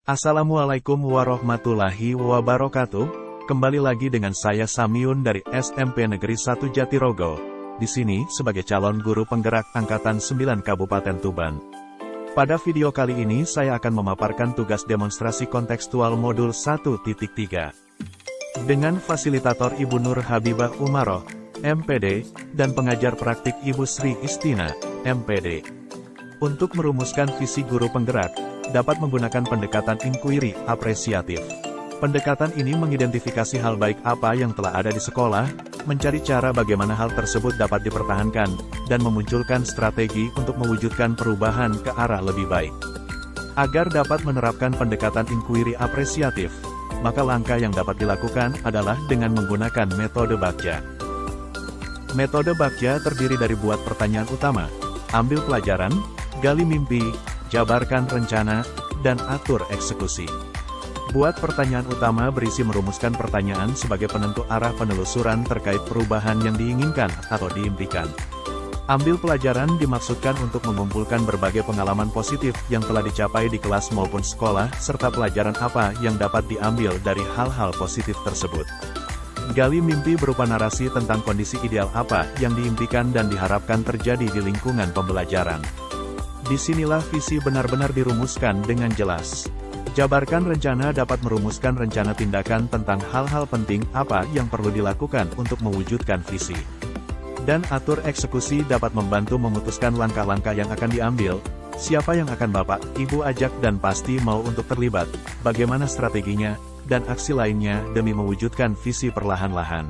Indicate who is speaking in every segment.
Speaker 1: Assalamualaikum warahmatullahi wabarakatuh. Kembali lagi dengan saya Samyun dari SMP Negeri 1 Jatirogo. Di sini sebagai calon guru penggerak angkatan 9 Kabupaten Tuban. Pada video kali ini saya akan memaparkan tugas demonstrasi kontekstual modul 1.3. Dengan fasilitator Ibu Nur Habibah Umaroh, MPD, dan pengajar praktik Ibu Sri Istina, MPD. Untuk merumuskan visi guru penggerak, dapat menggunakan pendekatan inquiry apresiatif. Pendekatan ini mengidentifikasi hal baik apa yang telah ada di sekolah, mencari cara bagaimana hal tersebut dapat dipertahankan, dan memunculkan strategi untuk mewujudkan perubahan ke arah lebih baik. Agar dapat menerapkan pendekatan inquiry apresiatif, maka langkah yang dapat dilakukan adalah dengan menggunakan metode Bagja. Metode Bagja terdiri dari buat pertanyaan utama, ambil pelajaran, gali mimpi, jabarkan rencana, dan atur eksekusi. Buat pertanyaan utama berisi merumuskan pertanyaan sebagai penentu arah penelusuran terkait perubahan yang diinginkan atau diimpikan. Ambil pelajaran dimaksudkan untuk mengumpulkan berbagai pengalaman positif yang telah dicapai di kelas maupun sekolah, serta pelajaran apa yang dapat diambil dari hal-hal positif tersebut. Gali mimpi berupa narasi tentang kondisi ideal apa yang diimpikan dan diharapkan terjadi di lingkungan pembelajaran. Disinilah visi benar-benar dirumuskan dengan jelas. Jabarkan rencana dapat merumuskan rencana tindakan tentang hal-hal penting apa yang perlu dilakukan untuk mewujudkan visi. Dan atur eksekusi dapat membantu memutuskan langkah-langkah yang akan diambil, siapa yang akan Bapak, Ibu ajak dan pasti mau untuk terlibat, bagaimana strateginya, dan aksi lainnya demi mewujudkan visi perlahan-lahan.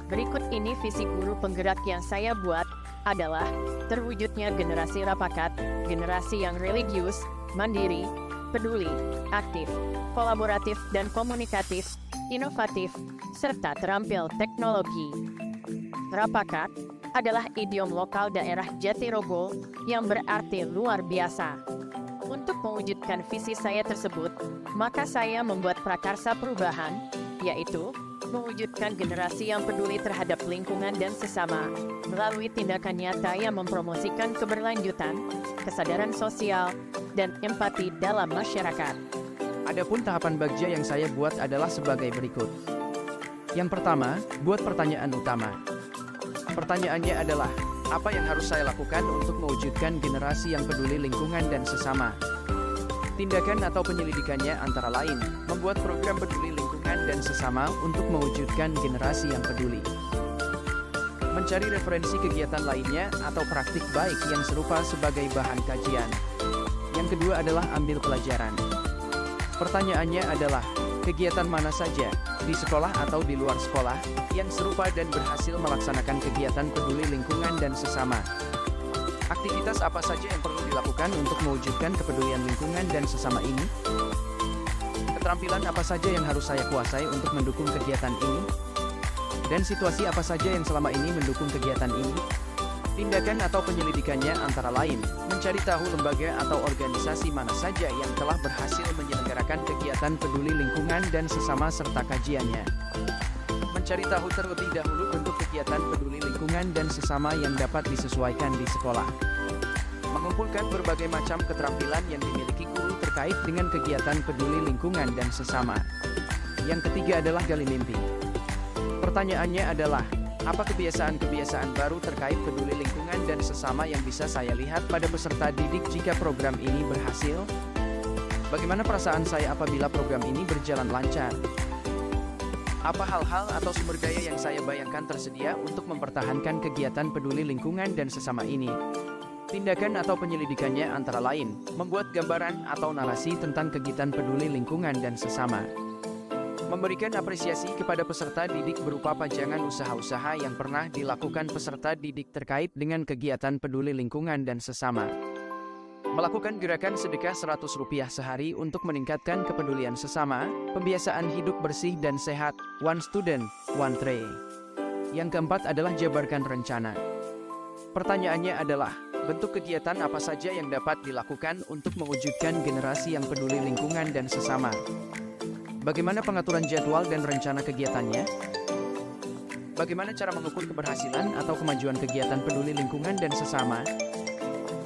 Speaker 2: Berikut ini visi guru penggerak yang saya buat adalah terwujudnya generasi rapakat, generasi yang religius, mandiri, peduli, aktif, kolaboratif dan komunikatif, inovatif, serta terampil teknologi. Rapakat adalah idiom lokal daerah Jatirogo yang berarti luar biasa. Untuk mewujudkan visi saya tersebut, maka saya membuat prakarsa perubahan, yaitu mewujudkan generasi yang peduli terhadap lingkungan dan sesama, melalui tindakan nyata yang mempromosikan keberlanjutan, kesadaran sosial, dan empati dalam masyarakat.
Speaker 3: Adapun tahapan Bagja yang saya buat adalah sebagai berikut. Yang pertama, buat pertanyaan utama. Pertanyaannya adalah, apa yang harus saya lakukan untuk mewujudkan generasi yang peduli lingkungan dan sesama? Tindakan atau penyelidikannya antara lain, membuat program peduli lingkungan dan sesama untuk mewujudkan generasi yang peduli. Mencari referensi kegiatan lainnya atau praktik baik yang serupa sebagai bahan kajian. Yang kedua adalah ambil pelajaran. Pertanyaannya adalah, kegiatan mana saja, di sekolah atau di luar sekolah, yang serupa dan berhasil melaksanakan kegiatan peduli lingkungan dan sesama. Aktivitas apa saja yang perlu dilakukan untuk mewujudkan kepedulian lingkungan dan sesama ini? Keterampilan apa saja yang harus saya kuasai untuk mendukung kegiatan ini? Dan situasi apa saja yang selama ini mendukung kegiatan ini? Tindakan atau penyelidikannya antara lain, mencari tahu lembaga atau organisasi mana saja yang telah berhasil menyelenggarakan kegiatan peduli lingkungan dan sesama serta kajiannya. Mencari tahu terlebih dahulu bentuk kegiatan peduli lingkungan dan sesama yang dapat disesuaikan di sekolah. Mengumpulkan berbagai macam keterampilan yang dimiliki guru terkait dengan kegiatan peduli lingkungan dan sesama. Yang ketiga adalah gali mimpi. Pertanyaannya adalah, apa kebiasaan-kebiasaan baru terkait peduli lingkungan dan sesama yang bisa saya lihat pada peserta didik jika program ini berhasil? Bagaimana perasaan saya apabila program ini berjalan lancar? Apa hal-hal atau sumber daya yang saya bayangkan tersedia untuk mempertahankan kegiatan peduli lingkungan dan sesama ini? Tindakan atau penyelidikannya antara lain, membuat gambaran atau narasi tentang kegiatan peduli lingkungan dan sesama. Memberikan apresiasi kepada peserta didik berupa pajangan usaha-usaha yang pernah dilakukan peserta didik terkait dengan kegiatan peduli lingkungan dan sesama. Melakukan gerakan sedekah Rp100 sehari untuk meningkatkan kepedulian sesama, pembiasaan hidup bersih dan sehat, one student, one tray. Yang keempat adalah jabarkan rencana. Pertanyaannya adalah, bentuk kegiatan apa saja yang dapat dilakukan untuk mewujudkan generasi yang peduli lingkungan dan sesama? Bagaimana pengaturan jadwal dan rencana kegiatannya? Bagaimana cara mengukur keberhasilan atau kemajuan kegiatan peduli lingkungan dan sesama?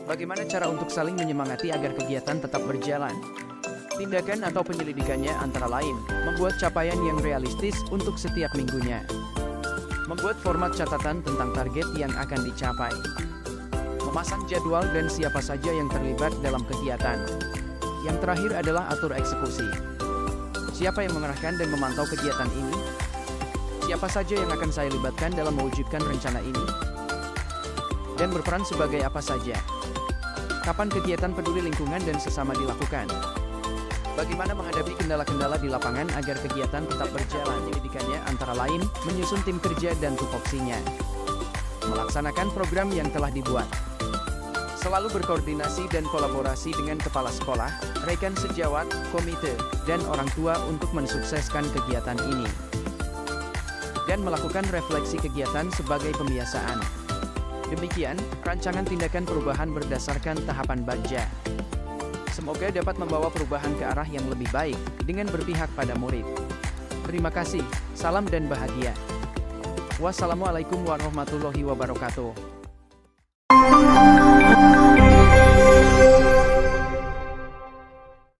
Speaker 3: Bagaimana cara untuk saling menyemangati agar kegiatan tetap berjalan? Tindakan atau penyelidikannya antara lain, membuat capaian yang realistis untuk setiap minggunya. Membuat format catatan tentang target yang akan dicapai. Memasang jadwal dan siapa saja yang terlibat dalam kegiatan. Yang terakhir adalah atur eksekusi. Siapa yang mengarahkan dan memantau kegiatan ini? Siapa saja yang akan saya libatkan dalam mewujudkan rencana ini? Dan berperan sebagai apa saja? Kapan kegiatan peduli lingkungan dan sesama dilakukan? Bagaimana menghadapi kendala-kendala di lapangan agar kegiatan tetap berjalan? Penyelidikannya antara lain, menyusun tim kerja dan tupoksinya. Melaksanakan program yang telah dibuat. Selalu berkoordinasi dan kolaborasi dengan kepala sekolah, rekan sejawat, komite, dan orang tua untuk mensukseskan kegiatan ini. Dan melakukan refleksi kegiatan sebagai pembiasaan. Demikian, rancangan tindakan perubahan berdasarkan tahapan Bagja. Semoga dapat membawa perubahan ke arah yang lebih baik, dengan berpihak pada murid. Terima kasih, salam dan bahagia. Wassalamualaikum warahmatullahi wabarakatuh.